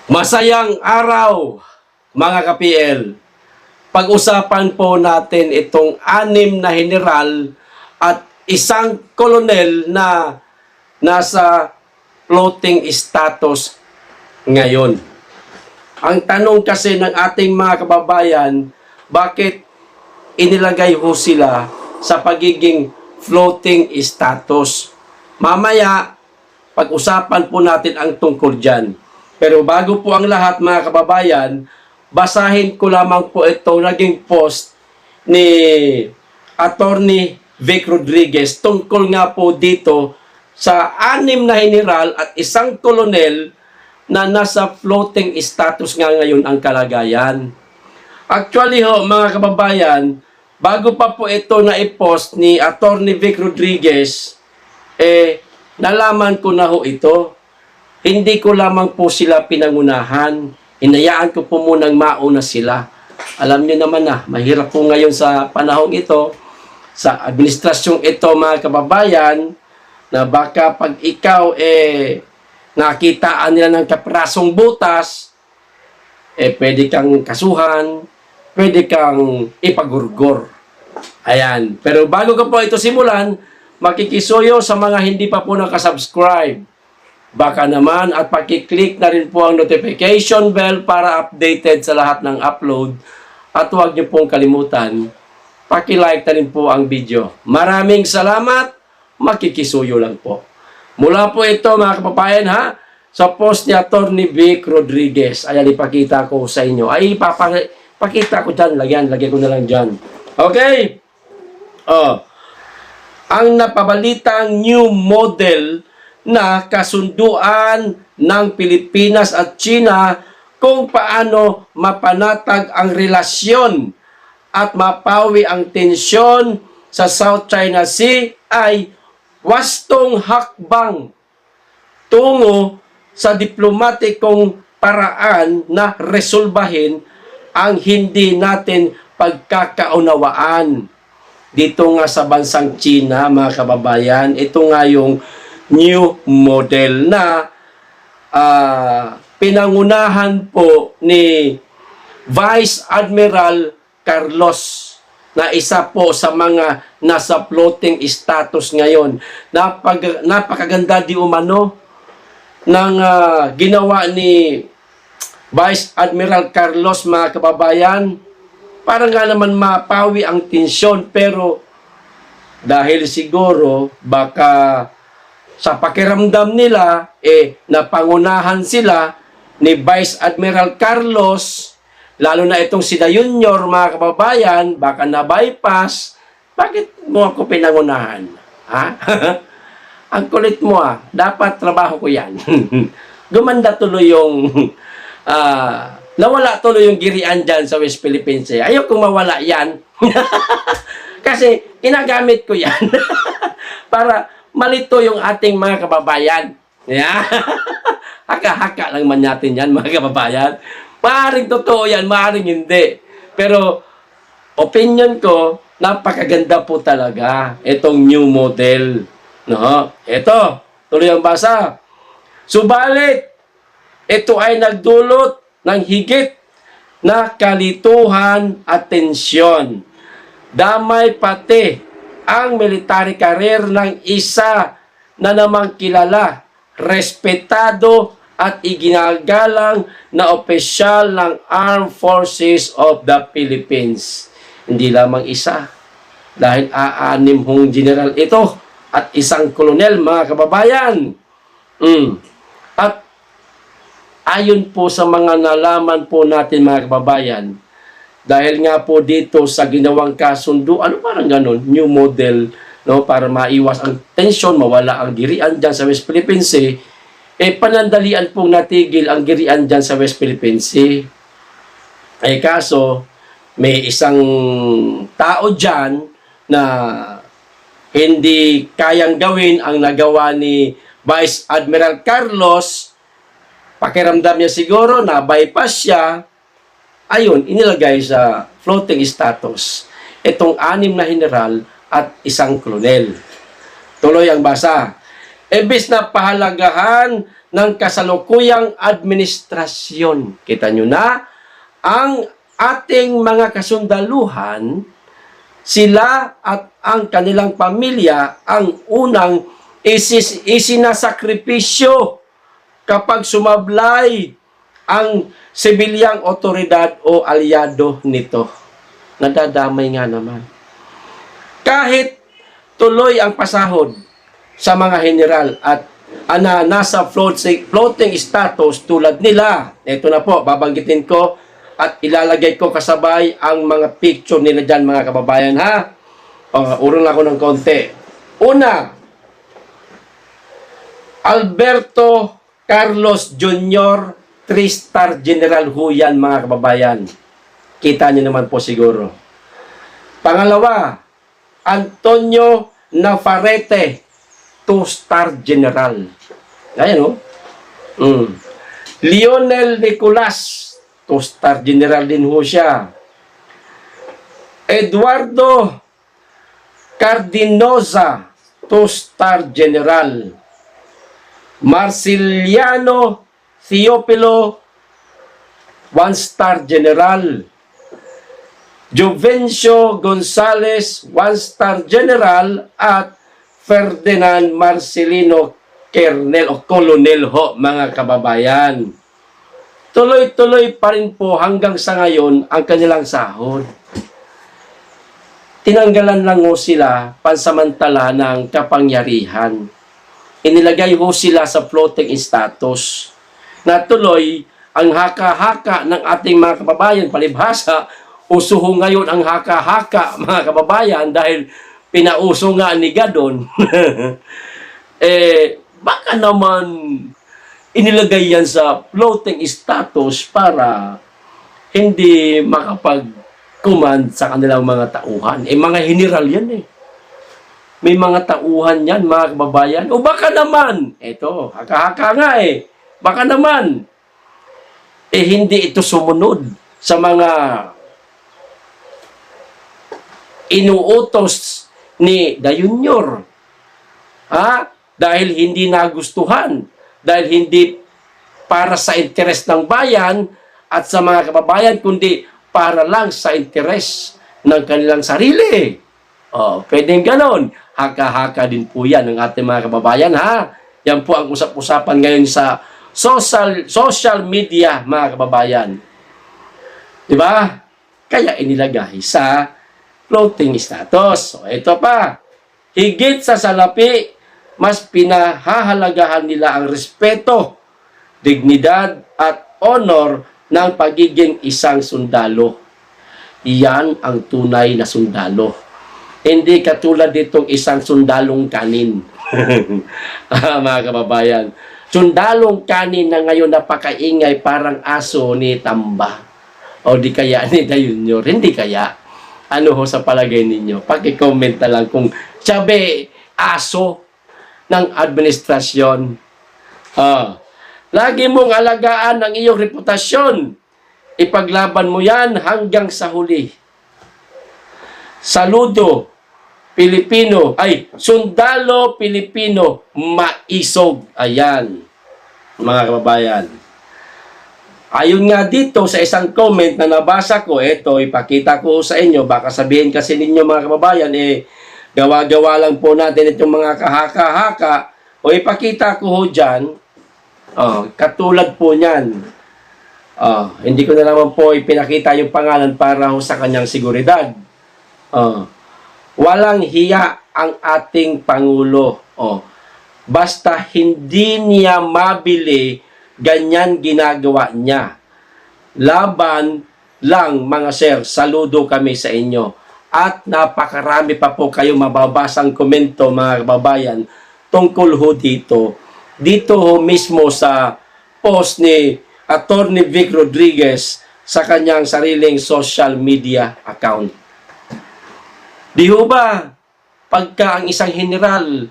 Masayang araw, mga ka-PL. Pag-usapan po natin itong 6 na general at isang kolonel na nasa floating status ngayon. Ang tanong kasi ng ating mga kababayan, bakit inilagay ho sila sa pagiging floating status? Mamaya, pag-usapan po natin ang tungkol dyan. Pero bago po ang lahat, mga kababayan, basahin ko lamang po ito naging post ni Attorney Vic Rodriguez tungkol nga po dito sa 6 na general at isang kolonel na nasa floating status nga ngayon ang kalagayan. Actually ho, mga kababayan, bago pa po ito na i-post ni Attorney Vic Rodriguez, nalaman ko na ho ito. Hindi ko lamang po sila pinangunahan. Hinayaan ko po munang mauna sila. Alam niyo naman na, mahirap po ngayon sa panahong ito, sa administrasyong ito, mga kababayan, na baka pag ikaw nakitaan nila ng kaprasong butas, pwede kang kasuhan, pwede kang ipagurgor. Ayan. Pero bago ko po ito simulan, makikisuyo sa mga hindi pa po nakasubscribe. Baka naman at pakiclick na rin po ang notification bell para updated sa lahat ng upload. At huwag niyo pong kalimutan, pakilike na rin po ang video. Maraming salamat, makikisuyo lang po. Mula po ito, mga kapapayan, sa post ni Attorney Vic Rodriguez. Ayan, ipakita ko sa inyo. Ay, pakita ko dyan. Lagyan ko na lang dyan. Okay? Ang napabalitang new model na kasunduan ng Pilipinas at China kung paano mapanatag ang relasyon at mapawi ang tensyon sa South China Sea ay wastong hakbang tungo sa diplomatikong paraan na resolbahin ang hindi natin pagkakaunawaan. Dito nga sa bansang China, mga kababayan, ito nga yung new model na pinangunahan po ni Vice Admiral Carlos na isa po sa mga nasa floating status ngayon. Napakaganda di umano ng ginawa ni Vice Admiral Carlos, mga kababayan, para nga naman mapawi ang tensyon, pero dahil siguro baka sa pakiramdam nila, napangunahan sila ni Vice Admiral Carlos, lalo na itong si Da Junior, mga kababayan, baka na-bypass. Bakit mo ako pinangunahan? Ha? Ang kulit mo dapat trabaho ko yan. Gumanda tuloy yung, nawala tuloy yung girian dyan sa West Philippines. Ayoko mawala yan. Kasi ginagamit ko yan. Para malito yung ating mga kababayan. Yeah. Haka-haka lang man natin yan, mga kababayan. Maaring totoo yan, maaring hindi. Pero, opinion ko, napakaganda po talaga itong new model. No? Ito, tuloy ang basa. Subalit, ito ay nagdulot ng higit na kalituhan at tensyon. Damay pati ang military career ng isa na namang kilala, respetado at iginagalang na opisyal ng Armed Forces of the Philippines. Hindi lamang isa, dahil 6 general ito at isang kolonel, mga kababayan. At ayon po sa mga nalaman po natin, mga kababayan, dahil nga po dito sa ginawang kasunduan, parang ganun, new model, no, para maiwas ang tension, mawala ang girian dyan sa West Philippine Sea, panandalian pong natigil ang girian dyan sa West Philippine Sea. Kaso, may isang tao dyan na hindi kayang gawin ang nagawa ni Vice Admiral Carlos. Pakiramdam niya siguro, na-bypass siya. Ayun, inilagay sa floating status itong 6 na general at isang kolonel. Tuloy ang basa. Imbis na pahalagahan ng kasalukuyang administrasyon. Kita nyo na, ang ating mga kasundaluhan, sila at ang kanilang pamilya ang unang isinasakripisyo kapag sumablay ang sibilyang otoridad o alyado nito. Nadadamay nga naman. Kahit tuloy ang pasahod sa mga general at nasa floating status tulad nila. Ito na po, babanggitin ko at ilalagay ko kasabay ang mga picture nila dyan, mga kababayan, ha? Urong lang ako ng konti. Una, Alberto Carlos Jr., 3-star general ho yan, mga kababayan. Kita niyo naman po siguro. Pangalawa, Antonio Navarrete, 2-star general. Ayan, Lionel Nicolas, 2-star general din ho siya. Eduardo Cardinosa, 2-star general. Marciliano Theopilo, 1-star general. Juvencio Gonzales, 1-star general, at Ferdinand Marcelino Kernel o Colonel ho, mga kababayan. Tuloy-tuloy pa rin po hanggang sa ngayon ang kanilang sahod. Tinanggalan lang ho sila pansamantala ng kapangyarihan. Inilagay ho sila sa floating status. Na tuloy ang haka-haka ng ating mga kababayan, palibhasa, uso ho ngayon ang haka-haka, mga kababayan, dahil pinauso nga ni Gadon. Baka naman inilagay yan sa floating status para hindi makapag-command sa kanilang mga tauhan. Mga general yan May mga tauhan yan, mga kababayan. O baka naman, eto, haka-haka nga baka naman, hindi ito sumunod sa mga inuutos ni Da Junior. Dahil hindi nagustuhan, dahil hindi para sa interes ng bayan at sa mga kababayan, kundi para lang sa interes ng kanilang sarili. Pwedeng ganon. Haka-haka din po yan ng ating mga kababayan, ha? Yan po ang usap-usapan ngayon sa social media, mga kababayan. Diba? Kaya inilagay sa floating status. Ito pa. Higit sa salapi, mas pinahahalagahan nila ang respeto, dignidad at honor ng pagiging isang sundalo. Iyan ang tunay na sundalo. Hindi katulad ditong isang sundalong kanin. Mga kababayan. Sundalong kanin na ngayon napakaingay parang aso ni Tamba. O di kaya ni Da Junior. Hindi kaya. Ano ho sa palagay ninyo? Paki-comment na lang kung sabi aso ng administrasyon. Lagi mong alagaan ang iyong reputasyon. Ipaglaban mo yan hanggang sa huli. Saludo Pilipino, sundalo Pilipino, maisog. Ayan, mga kababayan. Ayon nga dito sa isang comment na nabasa ko, ito, ipakita ko sa inyo, baka sabihin kasi ninyo, mga kababayan, gawa-gawa lang po natin itong mga kahaka-haka, o ipakita ko ho dyan, katulad po niyan. Hindi ko na naman po ipinakita yung pangalan para ho sa kanyang seguridad. Walang hiya ang ating Pangulo. Basta hindi niya mabili, ganyan ginagawa niya. Laban lang, mga sir, saludo kami sa inyo. At napakarami pa po kayo mababasang komento, mga kababayan, tungkol ho dito. Dito ho mismo sa post ni Attorney Vic Rodriguez sa kanyang sariling social media account. Di ho ba, pagka ang isang general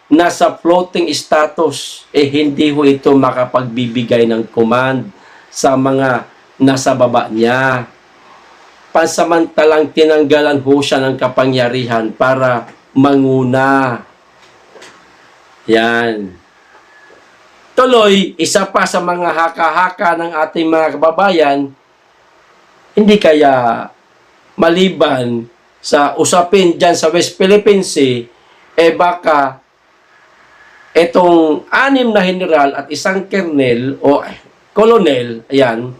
nasa floating status, hindi ho ito makapagbibigay ng command sa mga nasa baba niya. Pansamantalang tinanggalan ho siya ng kapangyarihan para manguna. Yan. Tuloy, isa pa sa mga haka-haka ng ating mga kababayan, hindi kaya maliban sa usapin dyan sa West Philippine Sea, baka itong 6 na general at isang colonel o colonel, ayan,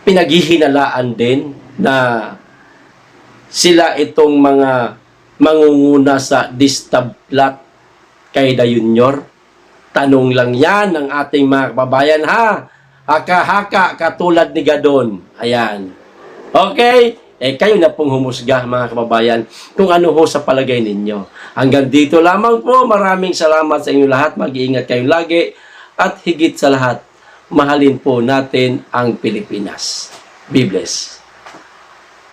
pinaghihinalaan din na sila itong mga mangunguna sa distablat kay Da Junior. Tanong lang yan ng ating mga kababayan, ha? Haka-haka katulad ni Gadon. Ayan. Okay? Kayo na pong humusga, mga kababayan, kung ano ho sa palagay ninyo. Hanggang dito lamang po. Maraming salamat sa inyo lahat. Mag-iingat kayo lagi. At higit sa lahat, mahalin po natin ang Pilipinas. Be blessed.